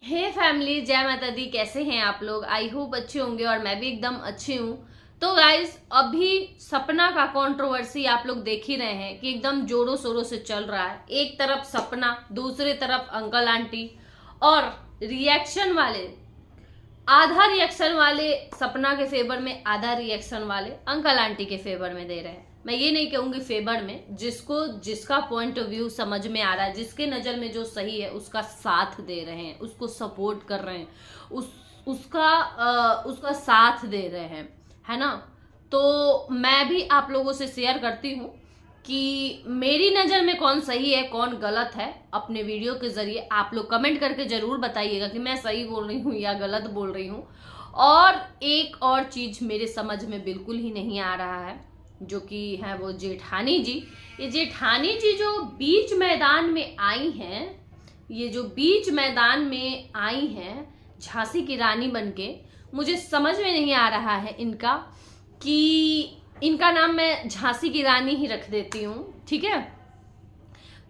हे family, जय माता दी। कैसे हैं आप लोग? आई होप अच्छे होंगे और मैं भी एकदम अच्छी हूँ। तो गाइज, अभी सपना का कंट्रोवर्सी आप लोग देख ही रहे हैं कि एकदम जोरों शोरों से चल रहा है। एक तरफ सपना, दूसरी तरफ अंकल आंटी, और रिएक्शन वाले, आधा रिएक्शन वाले सपना के फेवर में, आधा रिएक्शन वाले अंकल आंटी के फेवर में दे रहे हैं। मैं ये नहीं कहूंगी फेवर में, जिसको जिसका पॉइंट ऑफ व्यू समझ में आ रहा है, जिसके नजर में जो सही है उसका साथ दे रहे हैं, उसको सपोर्ट कर रहे हैं, उसका साथ दे रहे हैं, है ना। तो मैं भी आप लोगों से शेयर करती हूँ कि मेरी नज़र में कौन सही है कौन गलत है। अपने वीडियो के जरिए आप लोग कमेंट करके जरूर बताइएगा कि मैं सही बोल रही हूँ या गलत बोल रही हूँ। और एक और चीज मेरे समझ में बिल्कुल ही नहीं आ रहा है, जो कि है वो जेठानी जी। ये जेठानी जी जो बीच मैदान में आई हैं, ये जो बीच मैदान में आई हैं झांसी की रानी बनके, मुझे समझ में नहीं आ रहा है इनका, कि इनका नाम मैं झांसी की रानी ही रख देती हूँ, ठीक है।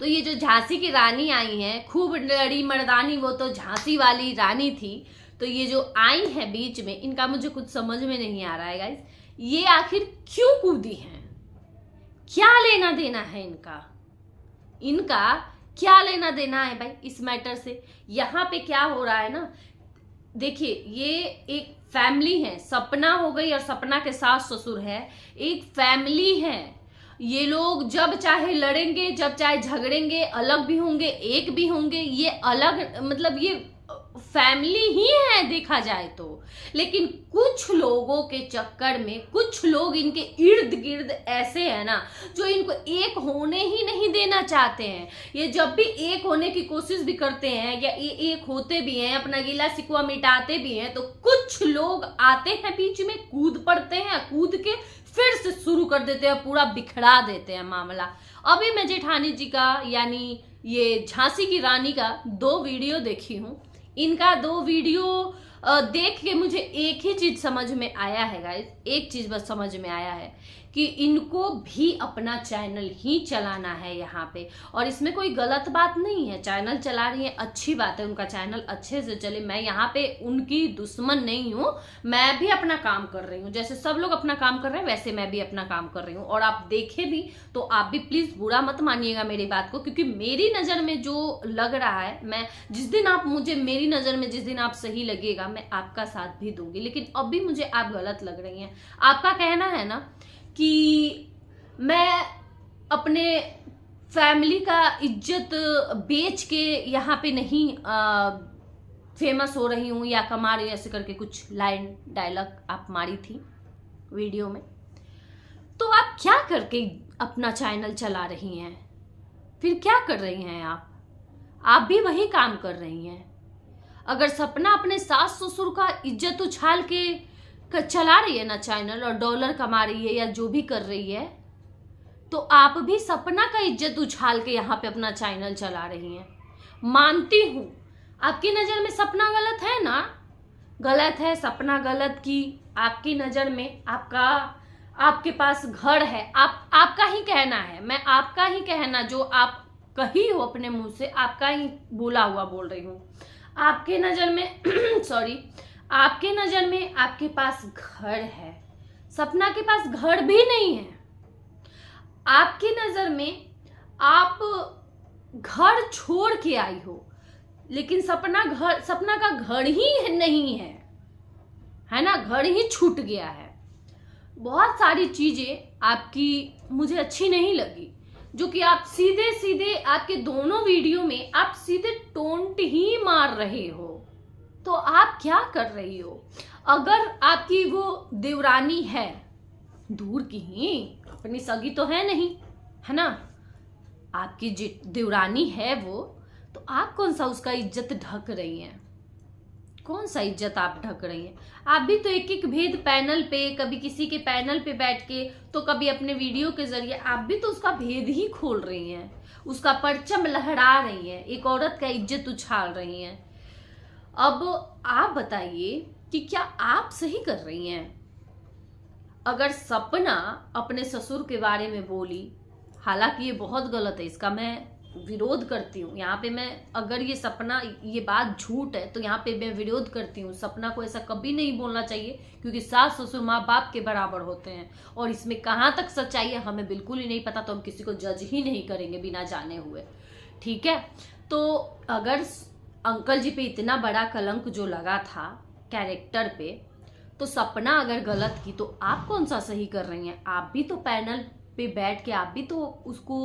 तो ये जो झांसी की रानी आई हैं, खूब लड़ी मर्दानी, वो तो झांसी वाली रानी थी। तो ये जो आई है बीच में, इनका मुझे कुछ समझ में नहीं आ रहा है गाइस। ये आखिर क्यों कूदी हैं? क्या लेना देना है इनका? इनका क्या लेना देना है भाई इस मैटर से? यहाँ पे क्या हो रहा है ना, देखिए, ये एक फैमिली है, सपना हो गई और सपना के सास ससुर है, एक फैमिली है। ये लोग जब चाहे लड़ेंगे, जब चाहे झगड़ेंगे, अलग भी होंगे, एक भी होंगे, ये अलग, मतलब ये फैमिली ही है देखा जाए तो। लेकिन कुछ लोगों के चक्कर में, कुछ लोग इनके इर्द गिर्द ऐसे हैं ना, जो इनको एक होने ही नहीं देना चाहते हैं। ये जब भी एक होने की कोशिश भी करते हैं या ये एक होते भी हैं, अपना गिला शिकवा मिटाते भी हैं, तो कुछ लोग आते हैं बीच में, कूद पड़ते हैं, कूद के फिर से शुरू कर देते हैं, पूरा बिखरा देते हैं मामला। अभी मैं जेठानी जी का, यानी ये झांसी की रानी का 2 वीडियो देखी हूँ। इनका 2 वीडियो देख के मुझे एक ही चीज समझ में आया है गाइस, एक चीज बस समझ में आया है कि इनको भी अपना चैनल ही चलाना है यहाँ पे। और इसमें कोई गलत बात नहीं है, चैनल चला रही है, अच्छी बात है, उनका चैनल अच्छे से चले। मैं यहाँ पे उनकी दुश्मन नहीं हूँ, मैं भी अपना काम कर रही हूँ, जैसे सब लोग अपना काम कर रहे हैं वैसे मैं भी अपना काम कर रही हूँ। और आप देखे भी तो आप भी प्लीज बुरा मत मानिएगा मेरी बात को, क्योंकि मेरी नजर में जो लग रहा है, मैं जिस दिन आप मुझे, मेरी नजर में जिस दिन आप सही लगेगा, मैं आपका साथ भी दूंगी। लेकिन अभी मुझे आप गलत लग रही हैं। आपका कहना है ना कि मैं अपने फैमिली का इज्जत बेच के यहाँ पे नहीं फेमस हो रही हूँ या कमा रही हूँ, ऐसे करके कुछ लाइन डायलॉग आप मारी थी वीडियो में। तो आप क्या करके अपना चैनल चला रही हैं? फिर क्या कर रही हैं आप भी वही काम कर रही हैं। अगर सपना अपने सास ससुर का इज्जत उछाल के चला रही है ना चैनल, और डॉलर कमा रही है या जो भी कर रही है, तो आप भी सपना का इज्जत उछाल के यहाँ पे अपना चैनल चला रही हैं। मानती हूँ आपकी नजर में सपना गलत है ना, गलत है, सपना गलत की आपकी नजर में। आपके पास घर है, आपका ही कहना है, मैं आपका ही कहना, जो आप कही हो अपने मुंह से, आपका ही बोला हुआ बोल रही हूँ। आपके नजर में सॉरी, आपके नजर में आपके पास घर है, सपना के पास घर भी नहीं है। आपकी नजर में आप घर छोड़ के आई हो, लेकिन सपना का घर ही नहीं है ना, घर ही छूट गया है। बहुत सारी चीजें आपकी मुझे अच्छी नहीं लगी, जो कि आप सीधे सीधे, आपके दोनों वीडियो में आप सीधे टोंट ही मार रहे हो। तो आप क्या कर रही हो? अगर आपकी वो देवरानी है, दूर की ही, अपनी सगी तो है नहीं, है ना, आपकी देवरानी है वो, तो आप कौन सा उसका इज्जत ढक रही हैं? कौन सा इज्जत आप ढक रही हैं? आप भी तो एक एक भेद पैनल पे, कभी किसी के पैनल पे बैठ के, तो कभी अपने वीडियो के जरिए आप भी तो उसका भेद ही खोल रही हैं, उसका परचम लहरा रही हैं, एक औरत का इज्जत उछाल रही हैं। अब आप बताइए कि क्या आप सही कर रही हैं? अगर सपना अपने ससुर के बारे में बोली, हालांकि ये बहुत गलत है, इसका मैं विरोध करती हूँ। यहाँ पे मैं, अगर ये सपना, ये बात झूठ है तो यहाँ पे मैं विरोध करती हूँ। सपना को ऐसा कभी नहीं बोलना चाहिए, क्योंकि सास ससुर माँ बाप के बराबर होते हैं। और इसमें कहाँ तक सच्चाई है हमें बिल्कुल ही नहीं पता, तो हम किसी को जज ही नहीं करेंगे बिना जाने हुए, ठीक है। तो अगर अंकल जी पे इतना बड़ा कलंक जो लगा था कैरेक्टर पे, तो सपना अगर गलत की तो आप कौन सा सही कर रही हैं? आप भी तो पैनल पे बैठ के आप भी तो उसको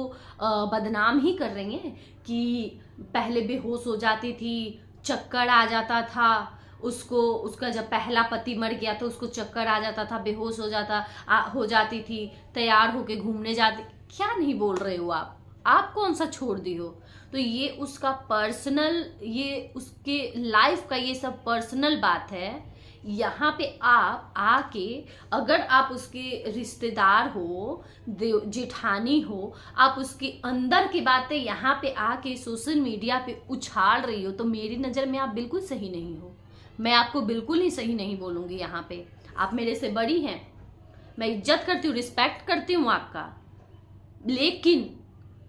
बदनाम ही कर रही हैं कि पहले बेहोश हो जाती थी, चक्कर आ जाता था उसको, उसका जब पहला पति मर गया तो उसको चक्कर आ जाता था, बेहोश हो जाती थी, तैयार होके घूमने जाती। क्या नहीं बोल रहे हो आप कौन सा छोड़ दी हो? तो ये उसका पर्सनल, ये उसके लाइफ का ये सब पर्सनल बात है। यहाँ पे आप आके, अगर आप उसके रिश्तेदार हो, जेठानी हो, आप उसके अंदर की बातें यहाँ पे आके सोशल मीडिया पे उछाल रही हो, तो मेरी नज़र में आप बिल्कुल सही नहीं हो। मैं आपको बिल्कुल ही सही नहीं बोलूँगी। यहाँ पे आप मेरे से बड़ी हैं, मैं इज्जत करती हूँ, रिस्पेक्ट करती हूँ आपका, लेकिन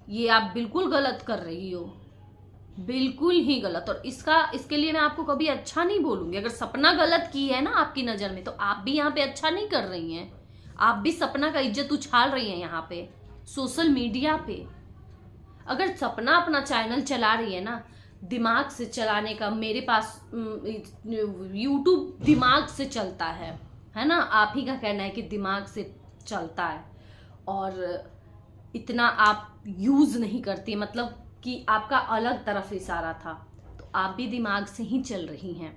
ये आप बिल्कुल गलत कर रही हो, बिल्कुल ही गलत। और इसके लिए मैं आपको कभी अच्छा नहीं बोलूंगी। अगर सपना गलत की है ना आपकी नज़र में, तो आप भी यहाँ पे अच्छा नहीं कर रही हैं। आप भी सपना का इज्जत उछाल रही हैं यहाँ पे सोशल मीडिया पे। अगर सपना अपना चैनल चला रही है ना, दिमाग से चलाने का, मेरे पास यूट्यूब दिमाग से चलता है ना, आप ही का कहना है कि दिमाग से चलता है, और इतना आप यूज नहीं करती, मतलब कि आपका अलग तरफ इशारा था। तो आप भी दिमाग से ही चल रही हैं,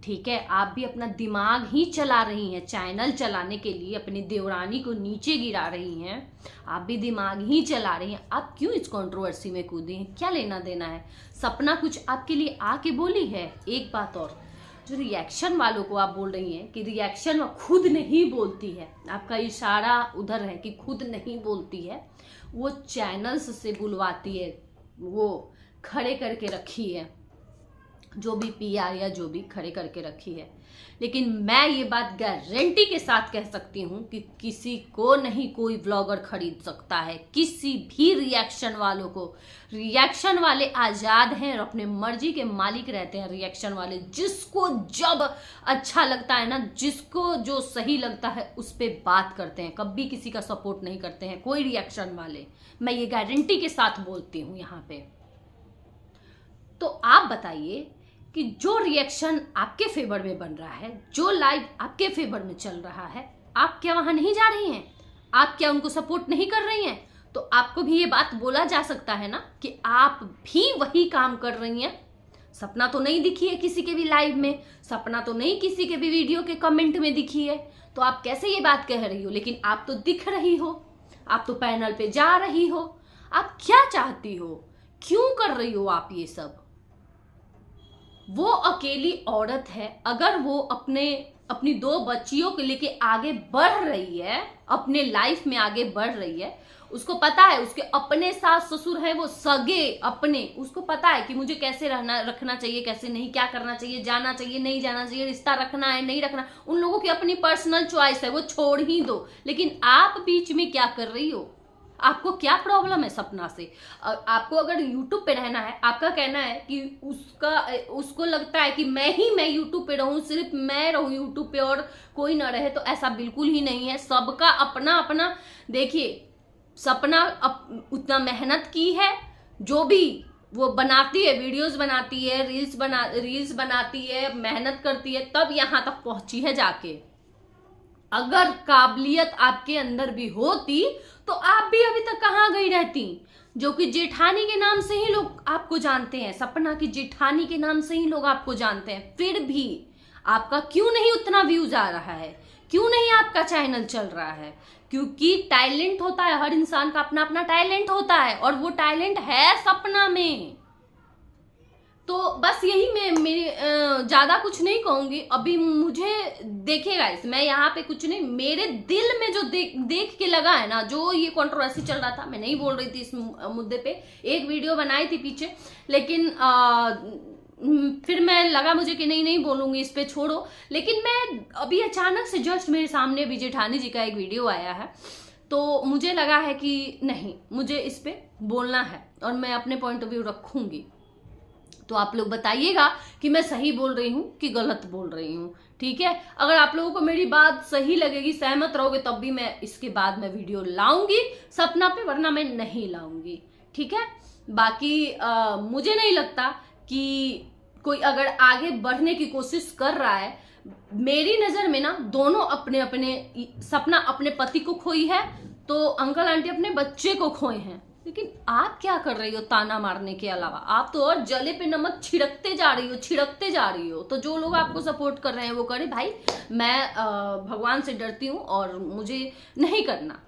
ठीक है। आप भी अपना दिमाग ही चला रही हैं, चैनल चलाने के लिए अपनी देवरानी को नीचे गिरा रही हैं। आप भी दिमाग ही चला रही हैं। आप क्यों इस कंट्रोवर्सी में कूदी हैं? क्या लेना देना है? सपना कुछ आपके लिए आके बोली है? एक बात और, जो रिएक्शन वालों को आप बोल रही हैं कि रिएक्शन खुद नहीं बोलती है, आपका इशारा उधर है कि खुद नहीं बोलती है, वो चैनल्स से बुलवाती है, वो खड़े करके रखी है, जो भी पीआर या जो भी खड़े करके रखी है। लेकिन मैं ये बात गारंटी के साथ कह सकती हूँ कि किसी को नहीं कोई व्लॉगर खरीद सकता है, किसी भी रिएक्शन वालों को। रिएक्शन वाले आज़ाद हैं और अपने मर्जी के मालिक रहते हैं। रिएक्शन वाले जिसको जब अच्छा लगता है ना, जिसको जो सही लगता है उस पर बात करते हैं, कभी किसी का सपोर्ट नहीं करते हैं कोई रिएक्शन वाले। मैं ये गारंटी के साथ बोलती हूँ यहाँ पे। तो आप बताइए कि जो रिएक्शन आपके फेवर में बन रहा है, जो लाइव आपके फेवर में चल रहा है, आप क्या वहां नहीं जा रही हैं? आप क्या उनको सपोर्ट नहीं कर रही हैं? तो आपको भी ये बात बोला जा सकता है ना कि आप भी वही काम कर रही हैं। सपना तो नहीं दिखी है किसी के भी लाइव में, सपना तो नहीं किसी के भी वीडियो के कमेंट में दिखी है, तो आप कैसे ये बात कह रही हो? लेकिन आप तो दिख रही हो, आप तो पैनल पे जा रही हो। आप क्या चाहती हो? क्यों कर रही हो आप ये सब? वो अकेली औरत है, अगर वो अपनी 2 बच्चियों को लेके आगे बढ़ रही है, अपने लाइफ में आगे बढ़ रही है, उसको पता है उसके अपने सास ससुर है, वो सगे अपने, उसको पता है कि मुझे कैसे रखना चाहिए, कैसे नहीं, क्या करना चाहिए, जाना चाहिए नहीं जाना चाहिए, रिश्ता रखना है नहीं रखना, उन लोगों की अपनी पर्सनल चॉइस है, वो छोड़ ही दो। लेकिन आप बीच में क्या कर रही हो? आपको क्या प्रॉब्लम है सपना से? आपको अगर यूट्यूब पे रहना है, आपका कहना है कि उसको लगता है कि मैं यूट्यूब पे रहूं, सिर्फ मैं रहूं यूट्यूब पे और कोई ना रहे, तो ऐसा बिल्कुल ही नहीं है। सबका अपना अपना, देखिए सपना उतना मेहनत की है, जो भी वो बनाती है, वीडियोस बनाती है, रील्स बनाती है, मेहनत करती है, तब यहाँ तक पहुंची है जाके। अगर काबिलियत आपके अंदर भी होती तो आप भी अभी तक कहाँ गई रहती? जो कि जेठानी के नाम से ही लोग आपको जानते हैं, सपना की जेठानी के नाम से ही लोग आपको जानते हैं, फिर भी आपका क्यों नहीं उतना व्यूज आ रहा है? क्यों नहीं आपका चैनल चल रहा है? क्योंकि टैलेंट होता है, हर इंसान का अपना अपना टैलेंट होता है, और वो टैलेंट है सपना में। तो बस यही मैं मेरी ज़्यादा कुछ नहीं कहूँगी अभी। मुझे देखिएगा, मैं यहाँ पे कुछ नहीं, मेरे दिल में जो देख के लगा है ना, जो ये कंट्रोवर्सी चल रहा था, मैं नहीं बोल रही थी इस मुद्दे पे, एक वीडियो बनाई थी पीछे, लेकिन फिर मैं लगा मुझे कि नहीं बोलूँगी इस पे, छोड़ो। लेकिन मैं अभी अचानक से जस्ट मेरे सामने अभी जेठानी जी का एक वीडियो आया है, तो मुझे लगा है कि नहीं, मुझे इस पे बोलना है और मैं अपने पॉइंट ऑफ व्यू रखूंगी। तो आप लोग बताइएगा कि मैं सही बोल रही हूँ कि गलत बोल रही हूँ, ठीक है। अगर आप लोगों को मेरी बात सही लगेगी, सहमत रहोगे, तब भी मैं इसके बाद में वीडियो लाऊंगी सपना पे, वरना मैं नहीं लाऊंगी, ठीक है। बाकी मुझे नहीं लगता कि कोई अगर आगे बढ़ने की कोशिश कर रहा है, मेरी नजर में ना दोनों अपने अपने, सपना अपने पति को खोई है तो अंकल आंटी अपने बच्चे को खोए हैं। लेकिन आप क्या कर रही हो ताना मारने के अलावा? आप तो और जले पे नमक छिड़कते जा रही हो, छिड़कते जा रही हो। तो जो लोग आपको सपोर्ट कर रहे हैं वो करे भाई, मैं भगवान से डरती हूं और मुझे नहीं करना।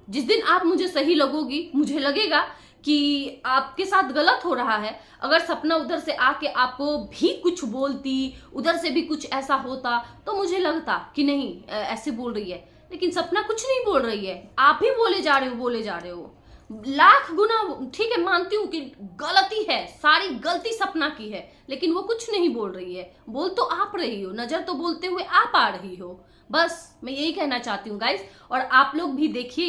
जिस दिन आप मुझे सही लगोगी, मुझे लगेगा कि आपके साथ गलत हो रहा है, अगर सपना उधर से आके आपको भी कुछ बोलती, उधर से भी कुछ ऐसा होता, तो मुझे लगता कि नहीं ऐसे बोल रही है। लेकिन सपना कुछ नहीं बोल रही है, आप ही बोले जा रहे हो, बोले जा रहे हो। लाख गुना ठीक है, मानती हूँ कि गलती है, सारी गलती सपना की है, लेकिन वो कुछ नहीं बोल रही है। बोल तो आप रही हो, नजर तो बोलते हुए आप आ रही हो। बस मैं यही कहना चाहती हूँ गाइस। और आप लोग भी देखिए,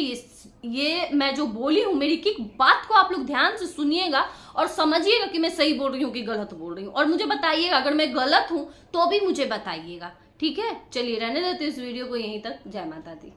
ये मैं जो बोली हूँ, मेरी की बात को आप लोग ध्यान से सुनिएगा और समझिएगा कि मैं सही बोल रही हूँ कि गलत बोल रही हूँ। और मुझे बताइएगा अगर मैं गलत हूँ तो भी मुझे बताइएगा, ठीक है। चलिए रहने देते इस वीडियो को यहीं तक। जय माता दी।